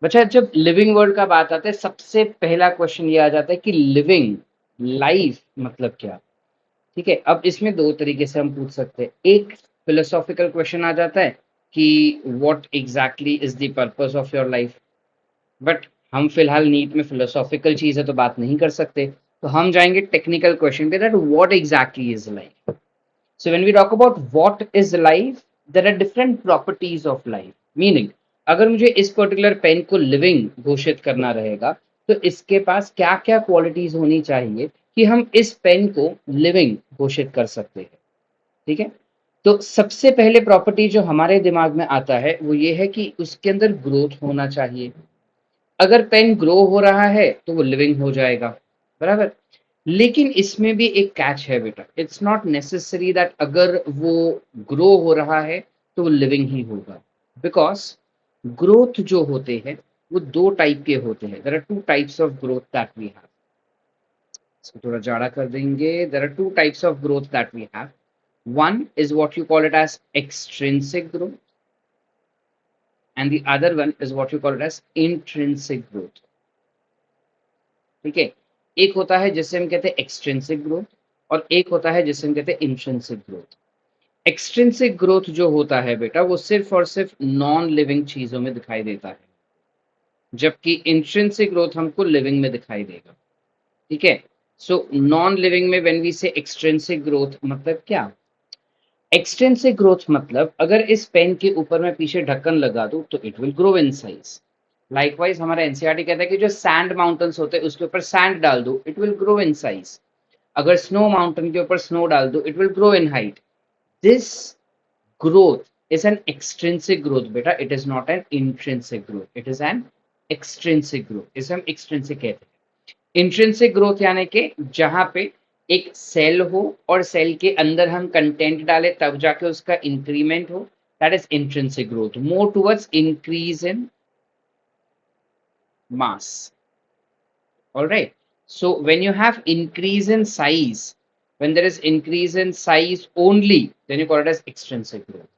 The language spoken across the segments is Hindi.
बच्चा जब लिविंग वर्ड का बात आता है सबसे पहला क्वेश्चन ये आ जाता है कि लिविंग लाइफ मतलब क्या। ठीक है, अब इसमें दो तरीके से हम पूछ सकते हैं। एक फिलोसॉफिकल क्वेश्चन आ जाता है कि what exactly is the purpose of your life. But हम फिलहाल नीट में फिलोसॉफिकल चीज है तो बात नहीं कर सकते, तो हम जाएंगे टेक्निकल क्वेश्चन पे, that what exactly is life. So when we talk about what is life, there are different properties of life. Meaning, अगर मुझे इस पर्टिकुलर पेन को लिविंग घोषित करना रहेगा तो इसके पास क्या क्या क्वालिटीज होनी चाहिए कि हम इस पेन को लिविंग घोषित कर सकते हैं। ठीक है, तो सबसे पहले प्रॉपर्टी जो हमारे दिमाग में आता है वो ये है कि उसके अंदर ग्रोथ होना चाहिए। अगर पेन ग्रो हो रहा है तो वो लिविंग हो जाएगा, बराबर। लेकिन इसमें भी एक कैच है बेटा, इट्स नॉट नेसेसरी दैट अगर वो ग्रो हो रहा है तो वो लिविंग ही होगा। बिकॉज ग्रोथ जो होते हैं वो दो टाइप के होते हैं। There are two types of growth that we have. इसको थोड़ा जाड़ा कर देंगे। There are two types of growth that we have. One is what you call it as extrinsic growth and the other one is what you call it as intrinsic growth. ठीक है, एक होता है जिसे हम कहते हैं एक्सट्रिंसिक ग्रोथ और एक होता है जिसे हम कहते हैं इंट्रिंसिक ग्रोथ। एक्सट्रिंसिक ग्रोथ जो होता है बेटा वो सिर्फ और सिर्फ नॉन लिविंग चीजों में दिखाई देता है, जबकि इंट्रिंसिक ग्रोथ हमको लिविंग में दिखाई देगा। ठीक है, सो नॉन लिविंग में व्हेन वी से एक्सट्रिंसिक ग्रोथ मतलब क्या। एक्सट्रिंसिक ग्रोथ मतलब अगर इस पेन के ऊपर मैं पीछे ढक्कन लगा दूं तो it will grow in size. Likewise हमारा एनसीईआरटी कहता है कि जो सैंड माउंटेन्स होते हैं उसके ऊपर सैंड डाल दो it will grow in size. अगर स्नो माउंटेन के ऊपर स्नो डाल दो it will grow in height. This growth is an extrinsic growth beta, it is not an intrinsic growth, it is an extrinsic growth। इसे हम extrinsic कहते हैं। intrinsic growth यानी कि जहां पे एक सेल हो और सेल के अंदर हम कंटेंट डालें तब जाके उसका इंक्रीमेंट हो, that is intrinsic growth, more towards increase in mass। All right, so when you have increase in size, when there is increase in size only, then you call it as extrinsic growth।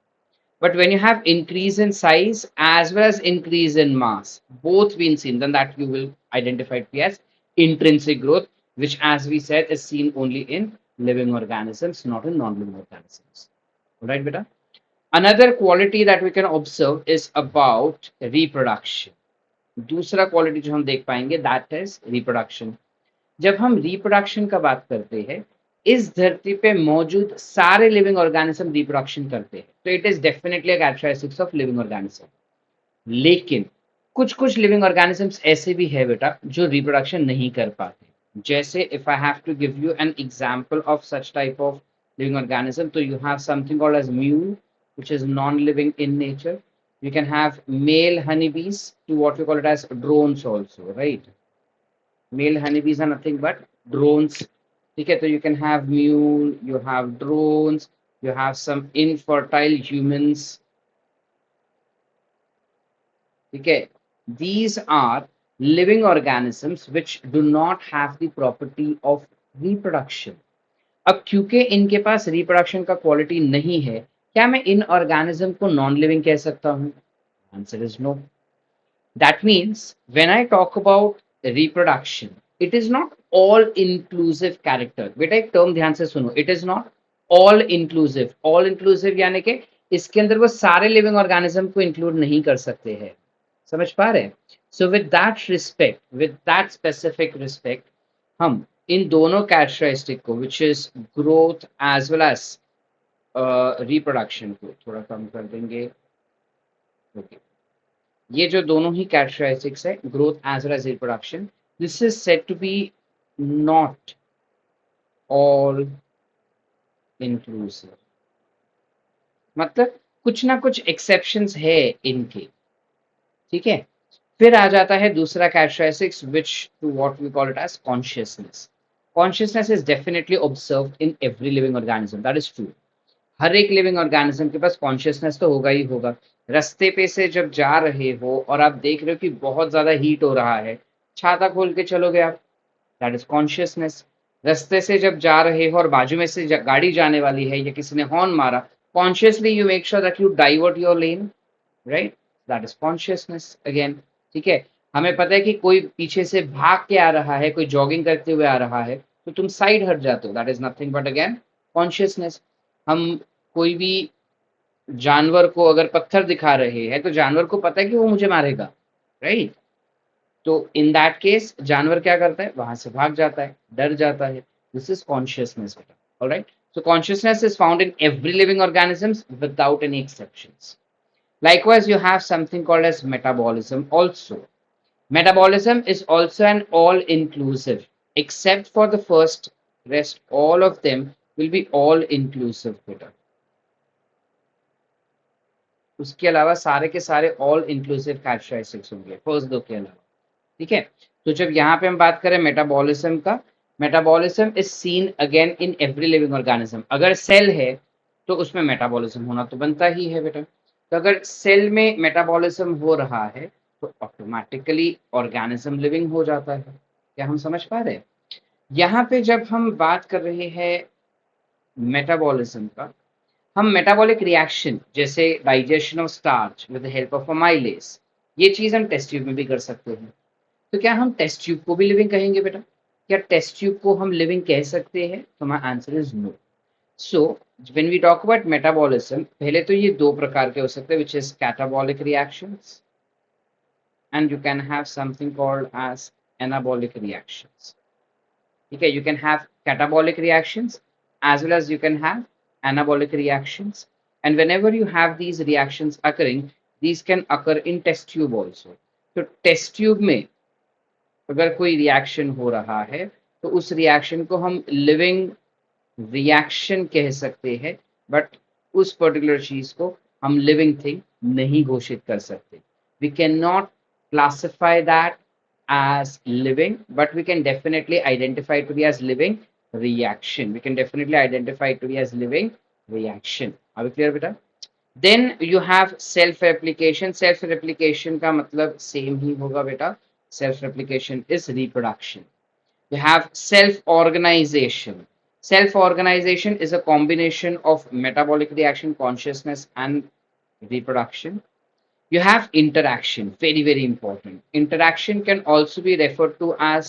But when you have increase in size as well as increase in mass, both being seen, then that you will identify it as intrinsic growth, which, as we said, is seen only in living organisms, not in non-living organisms. All right, beta? Another quality that we can observe is about reproduction। दूसरा क्वालिटी जो हम देख पाएंगे दैट इज रिप्रोडक्शन। जब हम रिप्रोडक्शन का बात करते हैं, इस धरती पे मौजूद सारे लिविंग ऑर्गेनिज्म रिप्रोडक्शन करते हैं, तो it is definitely characteristics of living organism. लेकिन कुछ कुछ लिविंग ऑर्गेनिजम्स ऐसे भी है बेटा जो रिप्रोडक्शन नहीं कर पाते। जैसे if I have to give you an example of such type of living organism, तो you have something called as mule which is non living in nature. You can have male honeybees to what we call it as drones also, right? Male honeybees are nothing but drones। ठीक है, तो you can have mule, you have drones, you have some infertile humans। ठीक है, these are living organisms which do not have the property of reproduction। अब क्योंकि इनके पास रिप्रोडक्शन का क्वालिटी नहीं है, क्या मैं इन ऑर्गेनिज्म को नॉन लिविंग कह सकता हूँ? Answer is no. That means when I talk about reproduction, it is not all inclusive character। बेटा एक टर्म ध्यान से सुनो, it is not all inclusive। all inclusive यानी कि इसके अंदर वो सारे लिविंग ऑर्गेनिज्म को इंक्लूड नहीं कर सकते हैं। समझ पा रहे हैं? So with that respect, with that specific respect, हम इन दोनों कैरेक्टरिस्टिक को which is growth as well as reproduction को थोड़ा कम कर देंगे। ओके, ये जो दोनों ही कैरेक्टरिस्टिक्स है, growth as well as reproduction, this is said to be not all inclusive. मतलब कुछ ना कुछ एक्सेप्शंस है इनके। ठीक है, फिर आ जाता है दूसरा characteristics which to what we call it as consciousness. Consciousness is definitely observed in every living organism, that is true. हर एक लिविंग ऑर्गेनिज्म के पास कॉन्शियसनेस तो होगा ही होगा। रास्ते पे से जब जा रहे हो और आप देख रहे हो कि बहुत ज्यादा हीट हो रहा है, छाता खोल के चलोगे आप, दैट इज कॉन्शियसनेस। रास्ते से जब जा रहे हो और बाजू में से गाड़ी जाने वाली है या किसी ने हॉर्न मारा, consciously you make sure that you divert your lane, right? That is consciousness again. ठीक है, हमें पता है कि कोई पीछे से भाग के आ रहा है, कोई जॉगिंग करते हुए आ रहा है, तो तुम साइड हट जाते हो, that is nothing but again consciousness. हम कोई भी जानवर को अगर पत्थर दिखा रहे हैं तो जानवर को पता है कि वो मुझे मारेगा, राइट? तो इन दैट केस जानवर क्या करता है, वहां से भाग जाता है, डर जाता है। दिस इज कॉन्शियसनेस बेटा, alright? So consciousness is found in every living organisms without any exceptions. Likewise, you have something called as metabolism also. Metabolism is also an all-inclusive, except for the first, rest all of them will be all-inclusive बेटा। उसके अलावा सारे के सारे ऑल इंक्लूसिव कैरेक्टरिस्टिक्स होंगे फर्स्ट दो के अलावा, ठीक है? तो जब यहाँ पे हम बात करें मेटाबॉलिज्म का, metabolism is seen again in every living organism. अगर सेल है तो उसमें मेटाबॉलिज्म होना तो बनता ही है बेटा। तो अगर सेल में मेटाबॉलिज्म हो रहा है तो ऑटोमेटिकली ऑर्गेनिज्म लिविंग हो जाता है। क्या हम समझ पा रहे हैं? यहाँ पे जब हम बात कर रहे हैं मेटाबॉलिज्म का, हम मेटाबॉलिक रिएक्शन जैसे digestion of starch with the help of amylase, ये चीज हम टेस्ट ट्यूब में भी कर सकते हैं। तो क्या हम टेस्ट ट्यूब को भी लिविंग कहेंगे बेटा? क्या टेस्ट ट्यूब को हम लिविंग कह सकते हैं? तो my answer is no. So when we talk about metabolism, पहले तो ये दो प्रकार के हो सकते हैं, which is catabolic reactions and you can have something called as anabolic reactions. ठीक है, you can have catabolic reactions as well as you can have anabolic reactions, and whenever you have these reactions occurring, these can occur in test tube also. तो टेस्ट ट्यूब में अगर कोई रिएक्शन हो रहा है तो उस रिएक्शन को हम लिविंग रिएक्शन कह सकते हैं, बट उस पर्टिकुलर चीज को हम लिविंग थिंग नहीं घोषित कर सकते। We can not classify that as living, but we can definitely identify to be as living reaction. We can definitely identify to be as living reaction. Are we clear beta? Then you have self replication. Self replication का मतलब same ही होगा बेटा। Self replication is reproduction. You have self organization. Self organization is a combination of metabolic reaction, consciousness and reproduction. You have interaction, very very important. Interaction can also be referred to as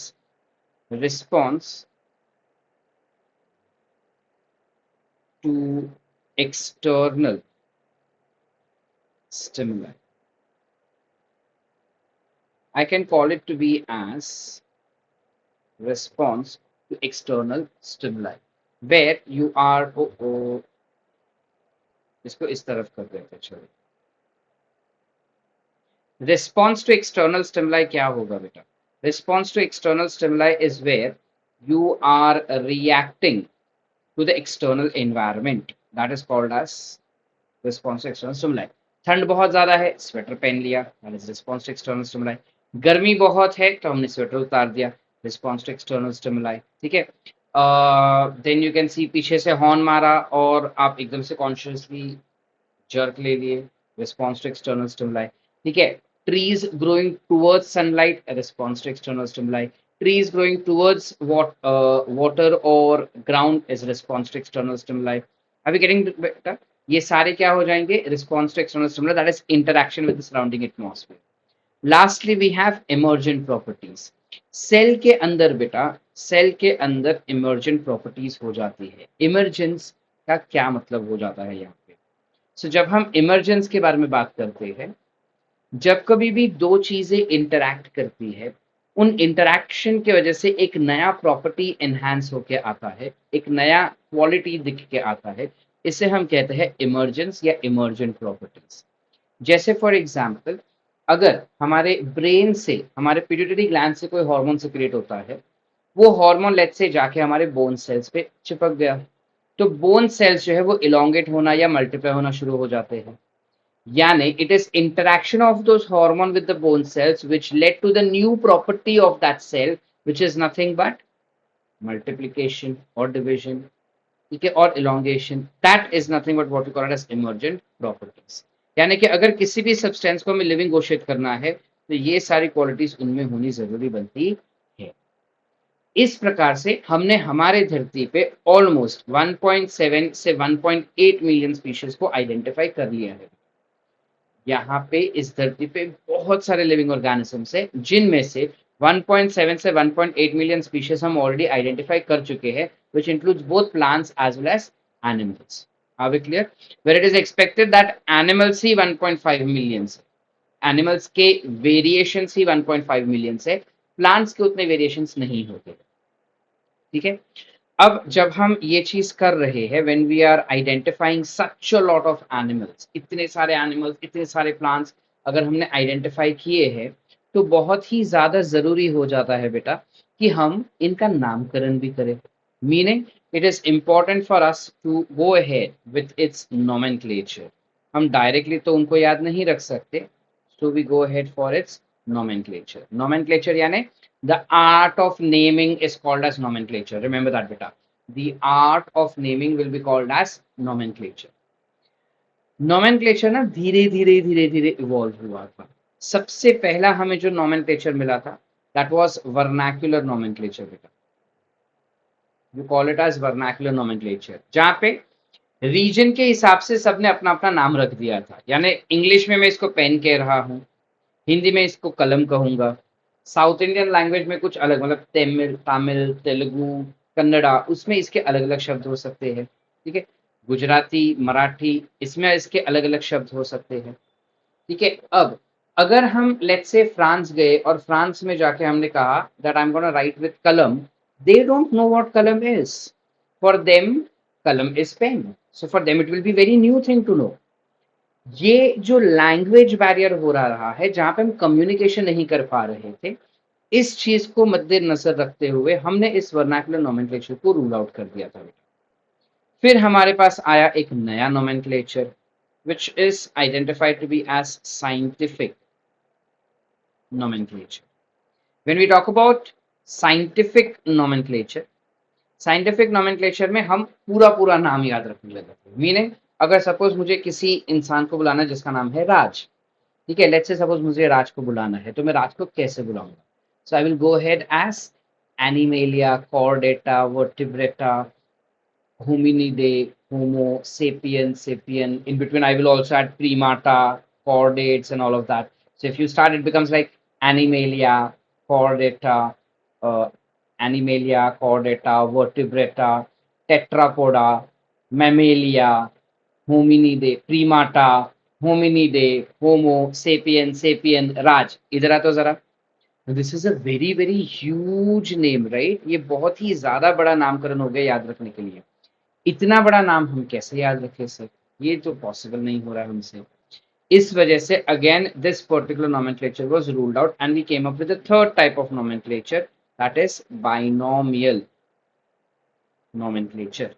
response to external stimuli. I can call it to be as response to external stimuli, where you are इसको इस तरफ कर देते, चलो। Response to external stimuli क्या होगा बेटा? Response to external stimuli is where you are reacting to the external environment. That is called as response to external stimuli. ठंड बहुत ज्यादा है, स्वेटर पहन लिया, that is response to external stimuli. गर्मी बहुत है तो हमने स्वेटर उतार दिया, response to external stimuli. ठीक है? Then you can see पीछे से हॉर्न मारा और आप एकदम से कॉन्शियसली जर्क ले लिए, रिस्पॉन्स टू एक्सटर्नल स्टिमुलाई। ठीक है, trees growing towards sunlight, response to external stimuli. Trees growing towards water और ground is response to external stimuli. अभी गेटिंग बेटा, ये सारे क्या हो जाएंगे? Response to external stimuli, that is interaction with the surrounding atmosphere. Lastly we have emergent properties. Cell के अंदर बेटा, सेल के अंदर इमर्जेंट प्रॉपर्टीज हो जाती है। इमर्जेंस का क्या मतलब हो जाता है यहाँ पे? सो जब हम इमर्जेंस के बारे में बात करते हैं, जब कभी भी दो चीजें इंटरैक्ट करती है, उन इंटरैक्शन की वजह से एक नया प्रॉपर्टी एनहांस होके आता है, एक नया क्वालिटी दिख के आता है, इसे हम कहते हैं इमर्जेंस या इमर्जेंट प्रॉपर्टीज। जैसे फॉर एग्जाम्पल, अगर हमारे ब्रेन से, हमारे पिट्यूटरी ग्लैंड से कोई हार्मोन सिक्रिएट होता है, वो हार्मोन लेट्स से जाके हमारे बोन सेल्स पे चिपक गया, तो बोन सेल्स जो है वो इलोंगेट होना या मल्टीप्लाई होना शुरू हो जाते हैं। यानी it is interaction of those hormone with the bone cells which led to the new property of that cell which is nothing but multiplication और डिवीजन, ठीक है, और elongation. That is nothing but what we call it as emergent properties. यानी कि अगर किसी भी सब्सटेंस को हमें लिविंग घोषित करना है तो ये सारी क्वालिटीज उनमें होनी जरूरी बनती है। इस प्रकार से हमने हमारे धरती पे ऑलमोस्ट 1.7 से 1.8 मिलियन स्पीशीज को आइडेंटिफाई कर लिया है। यहाँ पे इस धरती पे बहुत सारे लिविंग ऑर्गेनिजम्स है, जिनमें से 1.7 से 1.8 मिलियन स्पीशीज हम ऑलरेडी आइडेंटिफाई कर चुके हैं, which includes both plants as well as animals. Are we clear? Where it is expected that animals he 1.5 million है, एनिमल्स के वेरिएशन ही 1.5 मिलियन है, प्लांट्स के उतने वेरिएशंस नहीं होते। ठीक है, अब जब हम ये चीज कर रहे हैं, when we are identifying such a lot of animals, इतने सारे एनिमल्स, इतने सारे प्लांट्स अगर हमने आइडेंटिफाई किए हैं, तो बहुत ही ज्यादा जरूरी हो जाता है बेटा कि हम इनका नामकरण भी करें। Meaning it is important for us to go ahead with its nomenclature. हम डायरेक्टली तो उनको याद नहीं रख सकते, so we go ahead for its nomenclature. Nomenclature यानी the art of naming is called as nomenclature. Remember that beta. The art of naming will be called as nomenclature. Nomenclature ना धीरे धीरे धीरे धीरे इवॉल्व हुआ था। सबसे पहला हमें जो nomenclature मिला था, that was vernacular nomenclature बेटा। You call it as vernacular nomenclature, जहाँ पे रीजन के हिसाब से सबने अपना अपना नाम रख दिया था। यानी इंग्लिश में मैं इसको पेन कह रहा हूँ, हिंदी में इसको कलम कहूंगा, साउथ इंडियन लैंग्वेज में कुछ अलग, मतलब तमिल, तेलुगु, कन्नड़ा, उसमें इसके अलग अलग शब्द हो सकते हैं। ठीक है, गुजराती, मराठी, इसमें इसके अलग अलग शब्द हो सकते हैं। ठीक है, अब अगर हम लेट्स से फ्रांस गए और फ्रांस में जाके हमने कहा that I am gonna write with kalam, they don't know what kalam is. For them kalam is pen, so for them it will be very new thing to know. ये जो लैंग्वेज बैरियर हो रहा है, जहां पे हम कम्युनिकेशन नहीं कर पा रहे थे, इस चीज को मद्देनजर रखते हुए हमने इस वर्नाकुलर नोमेनक्लेचर को रूल आउट कर दिया था। फिर हमारे पास आया एक नया nomenclature which is identified to be as scientific nomenclature. When we talk about scientific nomenclature में हम पूरा पूरा नाम याद रखने लगे थे। मीनिंग अगर सपोज मुझे किसी इंसान को बुलाना जिसका नाम है राज, ठीक है, लेट्स से सपोज मुझे राज को बुलाना है, तो मैं राज को कैसे बुलाऊंगा? So I will go ahead as Animalia, Chordata, Vertebrata, hominidae, Homo, sapien. In between, I will also add primata, chordates, and all of that. So if you start, it becomes like Animalia, Chordata, uh, Vertebrata, Tetrapoda, Mammalia, Hominidae, Primata, Hominidae, Homo, sapien, Raj. इधर आ तो जरा। This is a very very huge name, right? ये बहुत ही ज्यादा बड़ा नामकरण हो गया याद रखने के लिए। इतना बड़ा नाम हम कैसे याद रखें सर? ये तो पॉसिबल नहीं हो रहा है हमसे। इस वजह से again this particular nomenclature was ruled out and we came up with the third type of nomenclature, that is binomial nomenclature.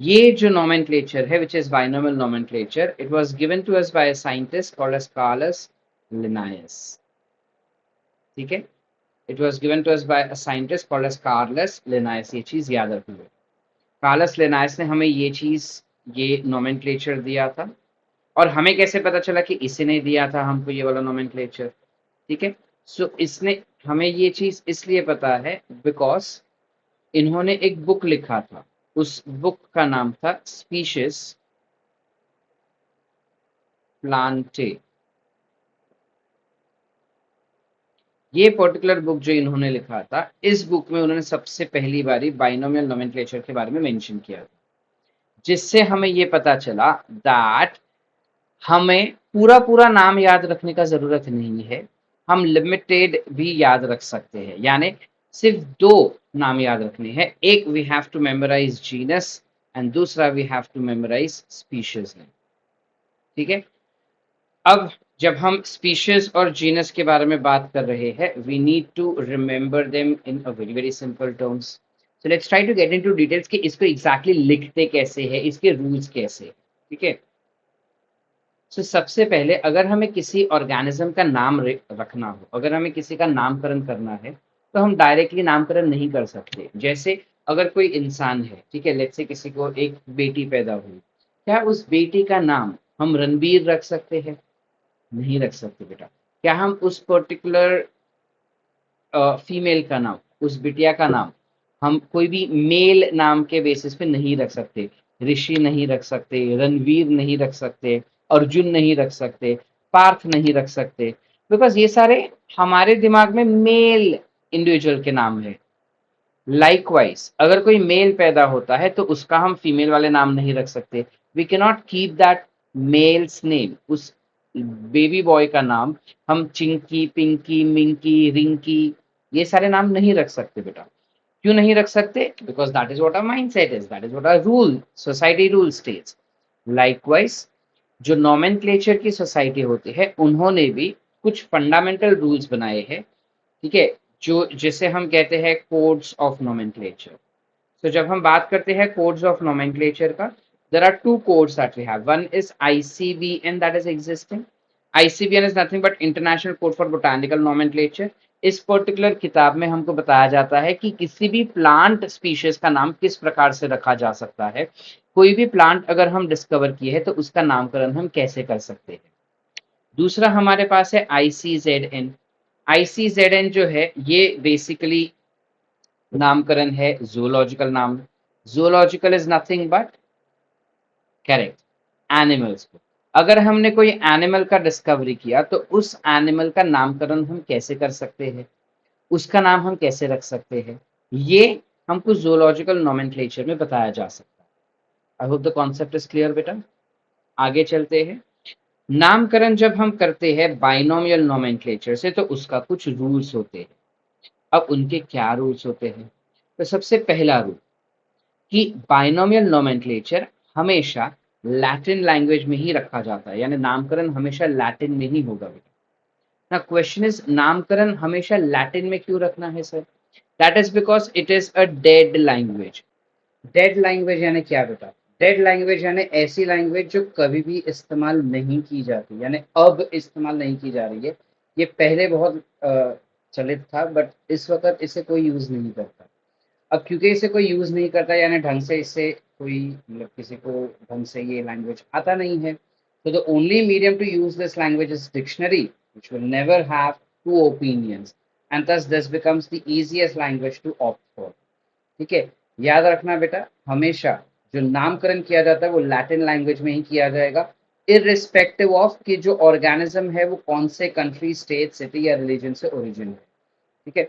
ये जो नोमेनक्लेचर है which is binomial nomenclature, it was given to us by a scientist called as Carolus Linnaeus. ठीक है, it was given to us by a scientist called as Carolus Linnaeus. ये चीज याद रखिए, कार्लस लिनायस ने हमें ये चीज, ये नोमेनक्लेचर दिया था। और हमें कैसे पता चला कि इसने दिया था हमको ये वाला नोमेनक्लेचर? ठीक है, सो इसने हमें ये चीज इसलिए पता है बिकॉज इन्होंने एक बुक लिखा था, उस बुक का नाम था स्पीशीज प्लांटे। ये पर्टिकुलर बुक जो इन्होंने लिखा था, इस बुक में उन्होंने सबसे पहली बारी बाइनोमियल नोमेनक्लेचर के बारे में मेंशन किया था, जिससे हमें ये पता चला दैट हमें पूरा पूरा नाम याद रखने का जरूरत नहीं है, हम लिमिटेड भी याद रख सकते हैं। यानी सिर्फ दो नाम याद रखने हैं, एक we have to memorise genus and दूसरा we have to memorise species. ठीक है, अब जब हम स्पीशीज और जीनस के बारे में बात कर रहे हैं, we need to remember them in a very very simple terms. So let's try to get into details कि इसको एग्जैक्टली लिखते कैसे है, इसके रूल्स कैसे। ठीक है, तो सबसे पहले अगर हमें किसी ऑर्गेनिज्म का नाम रखना हो, अगर हमें किसी का नामकरण करना है, तो हम डायरेक्टली नामकरण नहीं कर सकते। जैसे अगर कोई इंसान है, ठीक है, लेट्स से किसी को एक बेटी पैदा हुई, क्या उस बेटी का नाम हम रणबीर रख सकते हैं? नहीं रख सकते बेटा। क्या हम उस पर्टिकुलर फीमेल का नाम, उस बिटिया का नाम हम कोई भी मेल नाम के बेसिस पे नहीं रख सकते? ऋषि नहीं रख सकते, रणवीर नहीं रख सकते, अर्जुन नहीं रख सकते, पार्थ नहीं रख सकते, बिकॉज ये सारे हमारे दिमाग में मेल इंडिविजुअल के नाम है। लाइकवाइज अगर कोई मेल पैदा होता है तो उसका हम फीमेल वाले नाम नहीं रख सकते। We can not keep that male's name, उस बेबी बॉय का नाम हम चिंकी, पिंकी, मिंकी, रिंकी ये सारे नाम नहीं रख सकते बेटा। क्यों नहीं रख सकते? Because that is what our mindset is, that is what our rule, society rule states. Likewise जो नॉमेनक्लेचर की सोसाइटी होती है उन्होंने भी कुछ फंडामेंटल रूल्स बनाए हैं, ठीक है, जो जिसे हम कहते हैं कोड्स ऑफ नोमेनक्लेचर। तो जब हम बात करते हैं कोड्स ऑफ नोमेनक्लेचर का, there are two codes that we have. One is ICBN, that is existing. ICBN is nothing but international code for botanical nomenclature. इस पर्टिकुलर किताब में हमको बताया जाता है कि किसी भी प्लांट स्पीशीज का नाम किस प्रकार से रखा जा सकता है। कोई भी प्लांट अगर हम डिस्कवर किए हैं तो उसका नामकरण हम कैसे कर सकते हैं। दूसरा हमारे पास है आईसीजेडएन। आईसीजेडएन जो है ये बेसिकली नामकरण है जूलॉजिकल नाम। Zoological is nothing but correct animals को। अगर हमने कोई एनिमल का डिस्कवरी किया तो उस एनिमल का नामकरण हम कैसे कर सकते हैं, उसका नाम हम कैसे रख सकते हैं, ये हमको जूलॉजिकल नोमेनक्लेचर में बताया जा सकता है। I hope the concept is clear बेटा। आगे चलते हैं। नामकरण जब हम करते हैं बाइनोमियल नोमेनक्लेचर से तो उसका कुछ रूल्स होते हैं। अब उनके क्या रूल्स होते हैं? तो सबसे पहला रूल कि बाइनोमियल नोमेनक्लेचर हमेशा लैटिन लैंग्वेज में ही रखा जाता है, यानी नामकरण हमेशा लैटिन में ही होगा बेटा। ना क्वेश्चन इज नामकरण हमेशा लैटिन में क्यों रखना है sir? That is because it is a dead language. Dead language यानी क्या बेटा? डेड लैंग्वेज यानी ऐसी लैंग्वेज जो कभी भी इस्तेमाल नहीं की जाती, यानी अब इस्तेमाल नहीं की जा रही है। ये पहले बहुत चलित था बट इस वक्त इसे कोई यूज नहीं करता। अब क्योंकि इसे कोई यूज नहीं करता यानी ढंग से इससे कोई मतलब किसी को ढंग से ये लैंग्वेज आता नहीं है, तो the only medium to use this language is dictionary which will never have two opinions and thus this becomes the easiest language to opt for। ठीक है, याद रखना बेटा हमेशा जो नामकरण किया जाता है वो लैटिन लैंग्वेज में ही किया जाएगा, इररिस्पेक्टिव ऑफ कि जो ऑर्गेनिज्म है वो कौन से कंट्री, स्टेट, सिटी या रिलीजन से ओरिजिन है। ठीक है,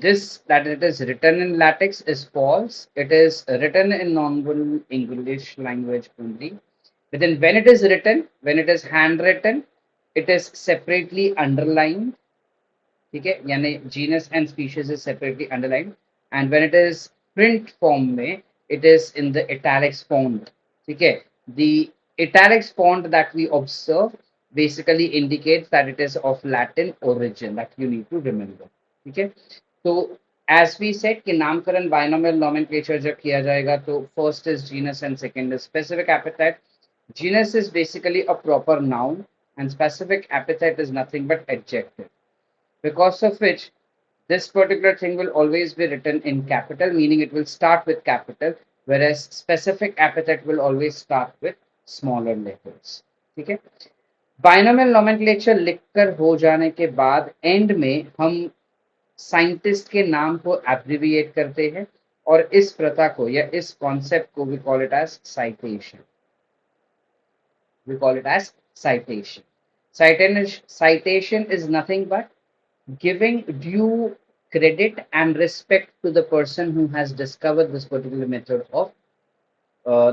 this that it is written in latex is false. It is written in normal English language only. But then when it is written, when it is handwritten, it is separately underlined. ठीक है, यानी genus and species is separately underlined. And when it is print form में, it is in the italics font. ठीक है, the italics font that we observe basically indicates that it is of Latin origin, that you need to remember। ठीक है, तो एज वी सेड कि नामकरण बाइनोमियल नोमेनक्लेचर जब किया जाएगा तो first is genus and second is specific epithet. Genus is basically a proper noun and specific epithet is nothing but adjective, because of which this particular thing will always be written in capital, meaning it will start with capital, whereas specific epithet will always start with smaller letters। ठीक है, बाइनोमियल नोमेनक्लेचर लिखकर हो जाने के बाद एंड में हम साइंटिस्ट के नाम को एब्रिविएट करते हैं और इस प्रथा को या इस कॉन्सेप्ट को we call it as citation. We call it as citation. Citation is nothing but giving due credit and respect to the person who has discovered this particular method of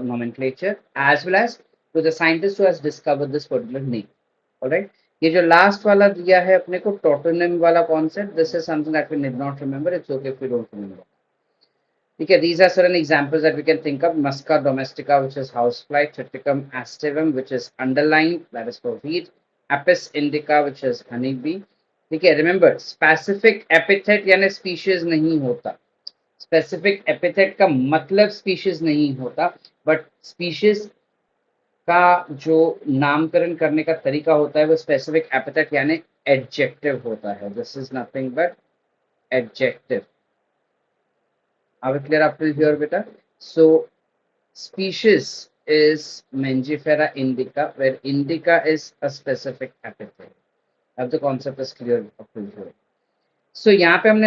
nomenclature as well as to the scientist who has discovered this particular name। Alright, ये जो लास्ट वाला दिया है अपने को टोटोनिम वाला concept, this is something that we need not remember, it's okay if we don't remember. ठीक है, these are certain examples that we can think of। Musca domestica which is housefly, Triticum aestivum which is underlined, that is for wheat, Apis indica which is honeybee। ठीक है, रिमेंबर स्पेसिफिक एपिथेट यानी स्पीशीज नहीं होता, स्पेसिफिक एपिथेट का मतलब स्पीशीज नहीं होता, बट स्पीशीज का जो नामकरण करने का तरीका होता है वो स्पेसिफिक एपिथेट यानी एडजेक्टिव होता है। This is nothing but adjective. Are we clear up till here beta? So species is Mangifera indica, where indica is a specific epithet। अब the concept is clear up till here। So यहाँ पे हमने